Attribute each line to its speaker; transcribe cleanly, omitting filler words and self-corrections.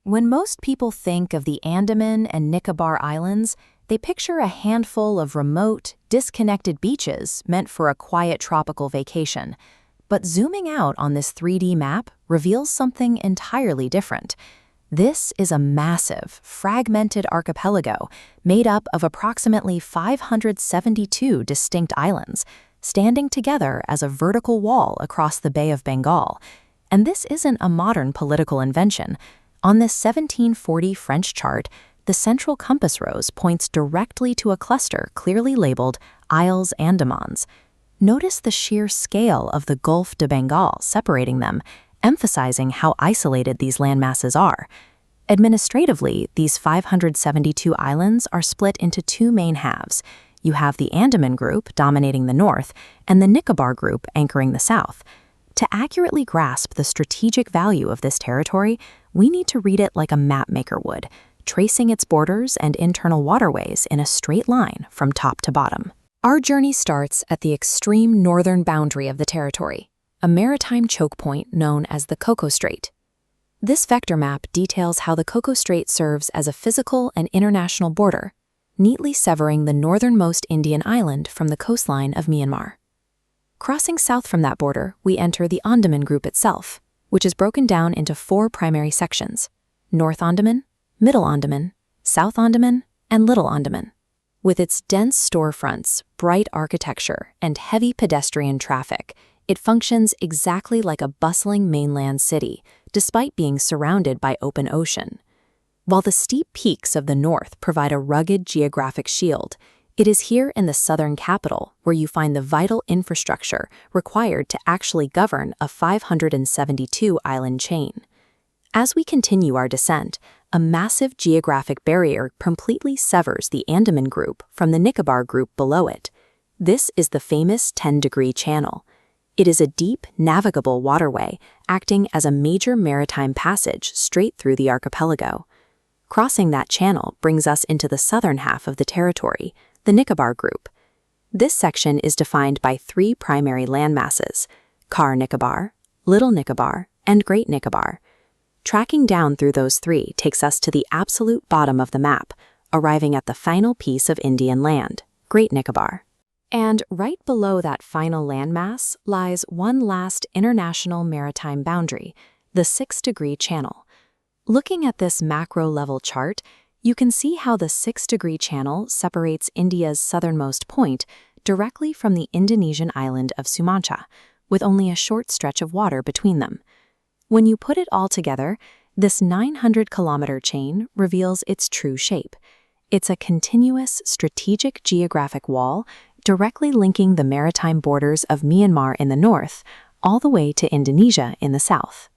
Speaker 1: When most people think of the Andaman and Nicobar Islands, they picture a handful of remote, disconnected beaches meant for a quiet tropical vacation. But zooming out on this 3D map reveals something entirely different. This is a massive, fragmented archipelago made up of approximately 572 distinct islands, standing together as a vertical wall across the Bay of Bengal. And this isn't a modern political invention. On this 1740 French chart, the central compass rose points directly to a cluster clearly labeled Isles Andamans. Notice the sheer scale of the Gulf de Bengal separating them, emphasizing how isolated these landmasses are. Administratively, these 572 islands are split into two main halves. You have the Andaman group dominating the north, and the Nicobar group anchoring the south. To accurately grasp the strategic value of this territory, we need to read it like a mapmaker would, tracing its borders and internal waterways in a straight line from top to bottom. Our journey starts at the extreme northern boundary of the territory, a maritime choke point known as the Coco Strait. This vector map details how the Coco Strait serves as a physical and international border, neatly severing the northernmost Indian island from the coastline of Myanmar. Crossing south from that border, we enter the Andaman group itself, which is broken down into four primary sections: North Andaman, Middle Andaman, South Andaman, and Little Andaman. With its dense storefronts, bright architecture, and heavy pedestrian traffic, it functions exactly like a bustling mainland city, despite being surrounded by open ocean. While the steep peaks of the north provide a rugged geographic shield, it is here in the southern capital where you find the vital infrastructure required to actually govern a 572-island chain. As we continue our descent, a massive geographic barrier completely severs the Andaman group from the Nicobar group below it. This is the famous 10-degree channel. It is a deep, navigable waterway acting as a major maritime passage straight through the archipelago. Crossing that channel brings us into the southern half of the territory, the Nicobar group. This section is defined by three primary landmasses: Car Nicobar, Little Nicobar, and Great Nicobar. Tracking down through those three takes us to the absolute bottom of the map, arriving at the final piece of Indian land, Great Nicobar. And right below that final landmass lies one last international maritime boundary, the 6-degree channel. Looking at this macro-level chart, you can see how the 6-degree channel separates India's southernmost point directly from the Indonesian island of Sumatra, with only a short stretch of water between them. When you put it all together, this 900-kilometer chain reveals its true shape. It's a continuous, strategic geographic wall directly linking the maritime borders of Myanmar in the north all the way to Indonesia in the south.